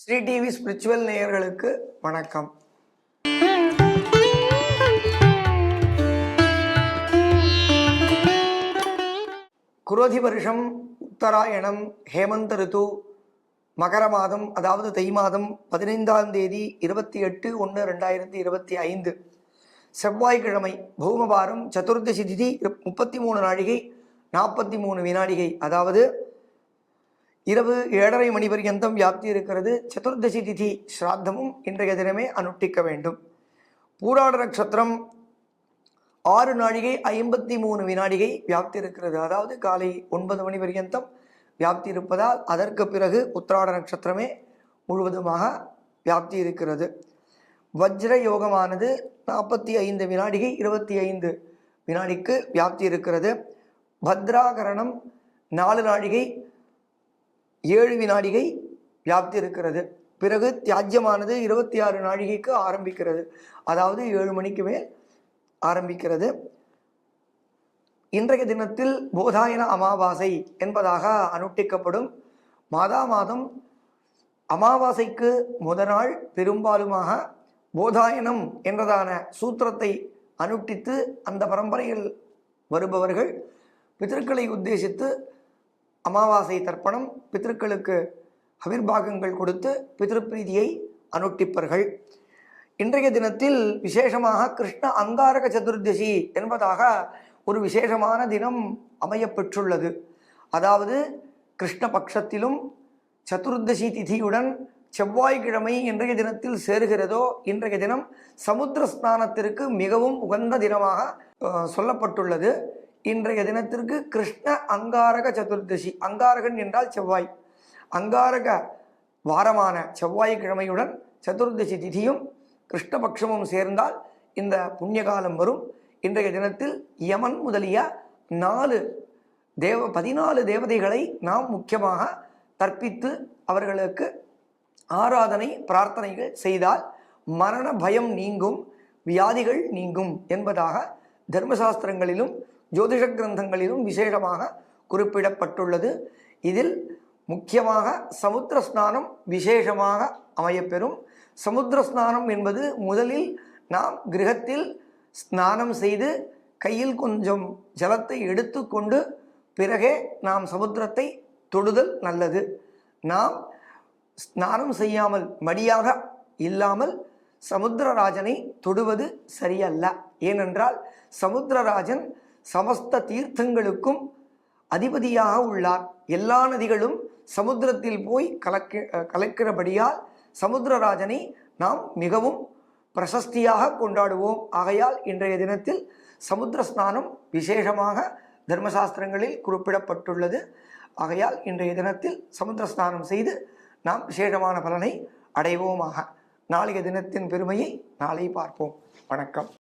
Sri TV spiritual நேயர்களுக்கு வணக்கம். குரோதி வருஷம் உத்தராயணம் ஹேமந்த ரிது மகர மாதம், அதாவது தை மாதம் 15ஆம் தேதி 28/1/2025 செவ்வாய்க்கிழமை, பௌமபாரம், சதுர்தசி திதி 33 நாழிகை 43 வினாடிகை, அதாவது இரவு 7:30 மணி பர்யந்தம் வியாப்தி இருக்கிறது. சதுர்தசி திதி ஸ்ராத்தமும் இன்றைய தினமே அனுஷ்டிக்க வேண்டும். பூராட நட்சத்திரம் 6 நாழிகை 53 வினாடிகை வியாப்தி இருக்கிறது. அதாவது காலை 9 மணி பர்யந்தம் வியாப்தி இருப்பதால் அதற்கு பிறகு உத்திராட நட்சத்திரமே முழுவதுமாக வியாப்தி இருக்கிறது. வஜ்ர யோகமானது 45 வினாடிகை 25 வினாடிக்கு வியாப்தி இருக்கிறது. பத்ராகரணம் 4 நாழிகை 7 வினாடிகை வியாப்தி இருக்கிறது. பிறகு தியாஜ்யமானது 26 நாழிகைக்கு ஆரம்பிக்கிறது. அதாவது 7 மணிக்கு மேல் ஆரம்பிக்கிறது. இன்றைய தினத்தில் போதாயன அமாவாசை என்பதாக அனுஷ்டிக்கப்படும். மாதம் அமாவாசைக்கு முதல் பெரும்பாலுமாக போதாயனம் என்றதான சூத்திரத்தை அனுஷ்டித்து அந்த பரம்பரையில் வருபவர்கள் பிதற்களை உத்தேசித்து அமாவாசை தர்ப்பணம், பிதர்களுக்கு அவிர்பாகங்கள் கொடுத்து பிதிருப்பிரீதியை அனுஷ்டிப்பர்கள். இன்றைய தினத்தில் விசேஷமாக கிருஷ்ண அங்காரக சதுர்தசி என்பதாக ஒரு விசேஷமான தினம் அமையப்பெற்றுள்ளது. அதாவது கிருஷ்ண பட்சத்திலும் சதுர்தசி திதியுடன் செவ்வாய்க்கிழமை இன்றைய தினத்தில் சேருகிறதோ இன்றைய தினம் சமுத்திர ஸ்நானத்திற்கு மிகவும் உகந்த தினமாக சொல்லப்பட்டுள்ளது. இன்றைய தினத்திற்கு கிருஷ்ண அங்காரக சதுர்தசி, அங்காரகன் என்றால் செவ்வாய், அங்காரக வாரமான செவ்வாய்க்கிழமையுடன் சதுர்தசி திதியும் கிருஷ்ணபக்ஷமும் சேர்ந்தால் இந்த புண்ணியகாலம் வரும். இன்றைய தினத்தில் யமன் முதலிய 14 தேவதைகளை நாம் முக்கியமாக தற்பித்து அவர்களுக்கு ஆராதனை பிரார்த்தனைகள் செய்தால் மரண பயம் நீங்கும், வியாதிகள் நீங்கும் என்பதாக தர்மசாஸ்திரங்களிலும் ஜோதிஷ கிரந்தங்களிலும் விசேஷமாக குறிப்பிடப்பட்டுள்ளது. இதில் முக்கியமாக சமுத்திர ஸ்நானம் விசேஷமாக அமையப்பெறும். சமுத்திர ஸ்நானம் என்பது முதலில் நாம் கிரகத்தில் ஸ்நானம் செய்து கையில் கொஞ்சம் ஜலத்தை எடுத்துக்கொண்டு பிறகே நாம் சமுத்திரத்தை தொடுதல் நல்லது. நாம் ஸ்நானம் செய்யாமல் மடியாக இல்லாமல் சமுத்திரராஜனை தொடுவது சரியல்ல. ஏனென்றால் சமுத்திரராஜன் சமஸ்த தீர்த்தங்களுக்கும் அதிபதியாக உள்ளார். எல்லா நதிகளும் சமுத்திரத்தில் போய் கலக்கிறபடியால் சமுத்திரராஜனை நாம் மிகவும் பிரசஸ்தியாக கொண்டாடுவோம். ஆகையால் இன்றைய தினத்தில் சமுத்திர ஸ்நானம் விசேஷமாக தர்மசாஸ்திரங்களில் குறிப்பிடப்பட்டுள்ளது. ஆகையால் இன்றைய தினத்தில் சமுத்திர ஸ்நானம் செய்து நாம் விசேஷமான பலனை அடைவோமாக. நாளைய தினத்தின் பெருமையை நாளை பார்ப்போம். வணக்கம்.